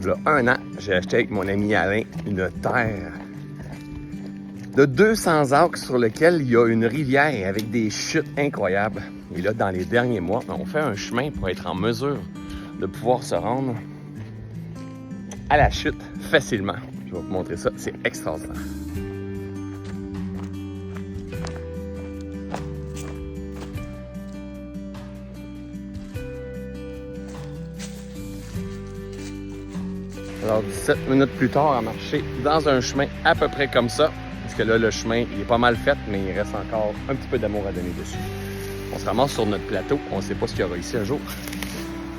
il y a 1 an, j'ai acheté avec mon ami Alain une terre de 200 acres sur lequel il y a une rivière avec des chutes incroyables. Et là, dans les derniers mois, on fait un chemin pour être en mesure de pouvoir se rendre à la chute facilement. Je vais vous montrer ça, c'est extraordinaire. Alors 17 minutes plus tard à marcher dans un chemin à peu près comme ça, parce que là le chemin il est pas mal fait, mais il reste encore un petit peu d'amour à donner dessus. On se ramasse sur notre plateau, on ne sait pas ce qu'il y aura ici un jour.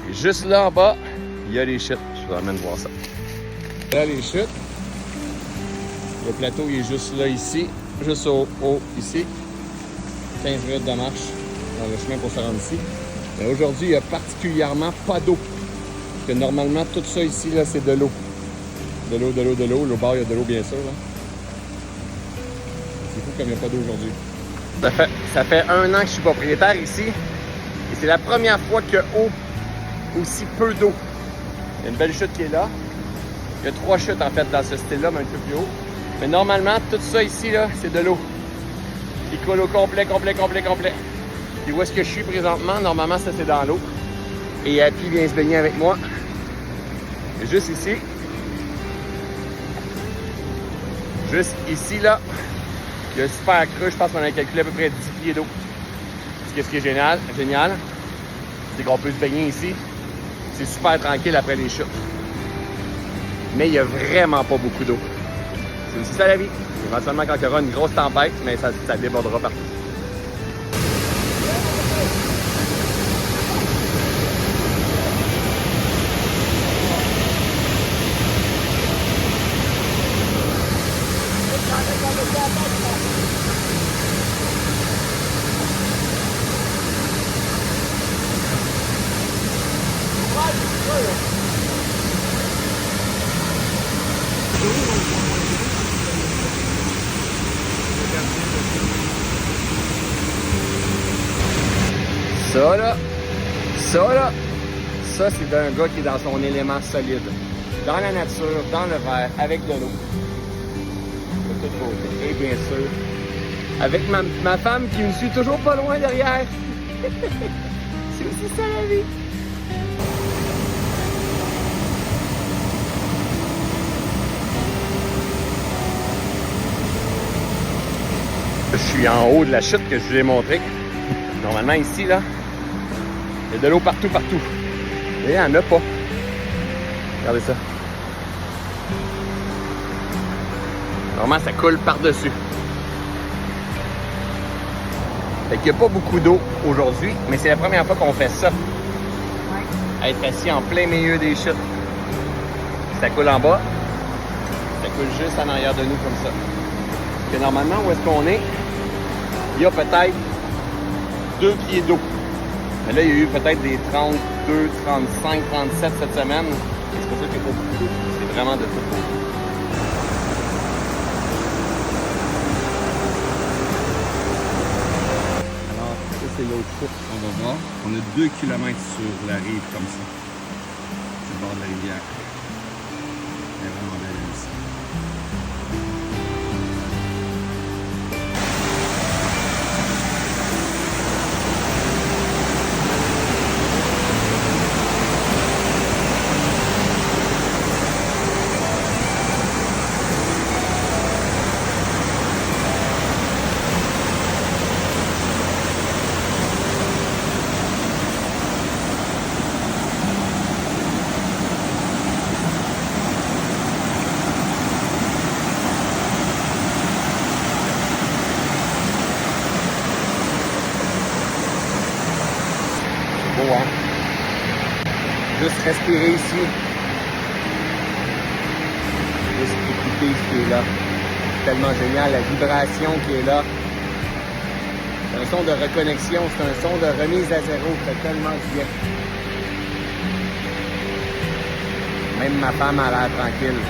Et juste là en bas, il y a les chutes. Je vous emmène voir ça. Là les chutes. Le plateau il est juste là ici, juste au haut ici. 15 minutes de marche dans le chemin pour se rendre ici. Mais aujourd'hui, il n'y a particulièrement pas d'eau. Que normalement, tout ça ici, là, c'est de l'eau. De l'eau, de l'eau, de l'eau. Au bord, il y a de l'eau, bien sûr. Là. C'est fou comme il n'y a pas d'eau aujourd'hui. Ça fait 1 an que je suis propriétaire ici. Et c'est la première fois qu'il y a aussi peu d'eau. Il y a une belle chute qui est là. Il y a 3 chutes, en fait, dans ce style-là, mais un peu plus haut. Mais normalement, tout ça ici, là, c'est de l'eau. Qui coule au complet. Et où est-ce que je suis présentement? Normalement, ça, c'est dans l'eau. Et Happy vient se baigner avec moi. Et juste ici. Juste ici, là. Il y a un super creux. Je pense qu'on a calculé à peu près 10 pieds d'eau. Ce qui est génial, c'est qu'on peut se baigner ici. C'est super tranquille après les chutes. Mais il n'y a vraiment pas beaucoup d'eau. C'est aussi ça la vie. Éventuellement, quand il y aura une grosse tempête, mais ça débordera partout. Ça c'est d'un gars qui est dans son élément solide. Dans la nature, dans le verre, avec de l'eau. De toute beauté. Et bien sûr, avec ma femme qui me suit toujours pas loin derrière. C'est aussi ça la vie. Je suis en haut de la chute que je vous ai montré. Normalement ici, là, il y a de l'eau partout. Et il n'y en a pas. Regardez ça. Normalement, ça coule par-dessus. Fait qu'il n'y a pas beaucoup d'eau aujourd'hui, mais c'est la première fois qu'on fait ça. Ouais. Être assis en plein milieu des chutes. Ça coule en bas. Ça coule juste en arrière de nous comme ça. Et normalement, où est-ce qu'on est? Il y a peut-être 2 pieds d'eau. Mais là, il y a eu peut-être des 32, 35, 37 cette semaine. C'est pour ça qu'il n'y a pas beaucoup d'eau. C'est vraiment de tout. Alors, ça, c'est l'autre chute qu'on va voir. On a 2 km sur la rive comme ça. C'est le bord de la rivière. Elle est vraiment belle ici. Juste respirer ici. Juste écouter ce qui est là. C'est tellement génial, la vibration qui est là. C'est un son de reconnexion, c'est un son de remise à zéro. Ça fait tellement du bien. Même ma femme a l'air tranquille.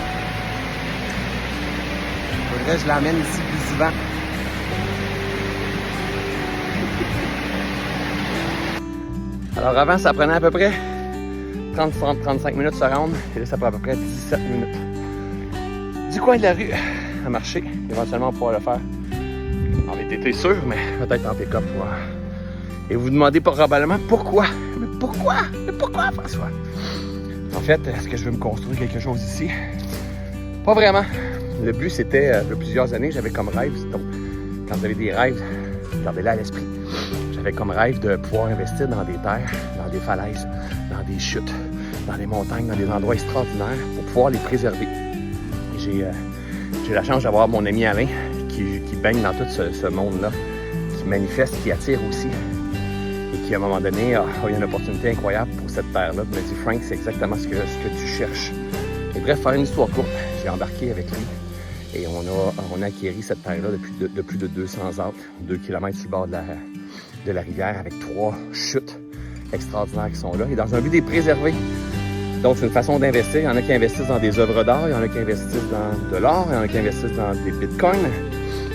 Faudrait que je l'emmène ici plus souvent. Alors avant, ça prenait à peu près 30-35 minutes se rendre. Et là, ça prend à peu près 17 minutes. Du coin de la rue à marcher. Éventuellement, on pourra le faire en VTT sûr, mais peut-être en pick-up. Et vous vous demandez probablement pourquoi. Mais pourquoi, François? En fait, est-ce que je veux me construire quelque chose ici? Pas vraiment. Le but, c'était, il y a plusieurs années, j'avais comme rêve, donc quand vous avez des rêves, gardez-les à l'esprit. J'avais comme rêve de pouvoir investir dans des terres, dans des falaises, dans des chutes, dans des montagnes, dans des endroits extraordinaires pour pouvoir les préserver. J'ai la chance d'avoir mon ami Alain qui baigne dans tout ce monde-là, qui manifeste, qui attire aussi. Et qui, à un moment donné, a eu une opportunité incroyable pour cette terre-là. Il m'a dit, Frank, c'est exactement ce que tu cherches. Et bref, faire une histoire courte, j'ai embarqué avec lui. Et on a acquéri cette terre-là de plus de 200 acres, 2 km sur le bord de la rivière, avec 3 chutes extraordinaires qui sont là. Et dans un but de les préserver. Donc, c'est une façon d'investir. Il y en a qui investissent dans des œuvres d'art, il y en a qui investissent dans de l'or, il y en a qui investissent dans des bitcoins.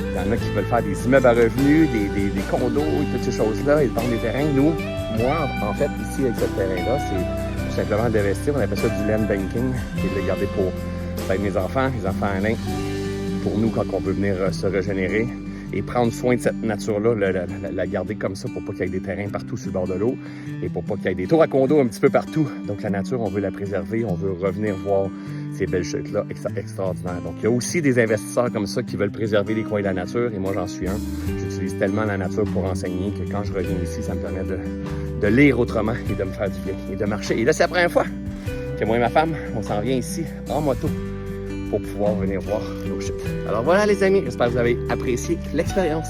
Il y en a qui veulent faire des immeubles à revenus, des condos et toutes ces choses-là. Ils vendent des terrains. Nous, moi, en fait, ici, avec ce terrain-là, c'est tout simplement d'investir. On appelle ça du land banking, qui est de le garder pour peut-être mes enfants, les enfants Alain, pour nous, quand on veut venir se régénérer et prendre soin de cette nature-là, la garder comme ça pour pas qu'il y ait des terrains partout sur le bord de l'eau et pour pas qu'il y ait des tours à condos un petit peu partout. Donc, la nature, on veut la préserver, on veut revenir voir ces belles chutes-là extraordinaires. Donc, il y a aussi des investisseurs comme ça qui veulent préserver les coins de la nature, et moi, j'en suis un. J'utilise tellement la nature pour enseigner que quand je reviens ici, ça me permet de lire autrement et de me faire du bien et de marcher. Et là, c'est la première fois que moi et ma femme, on s'en vient ici en moto pour pouvoir venir voir nos chutes. Alors voilà, les amis, j'espère que vous avez apprécié l'expérience.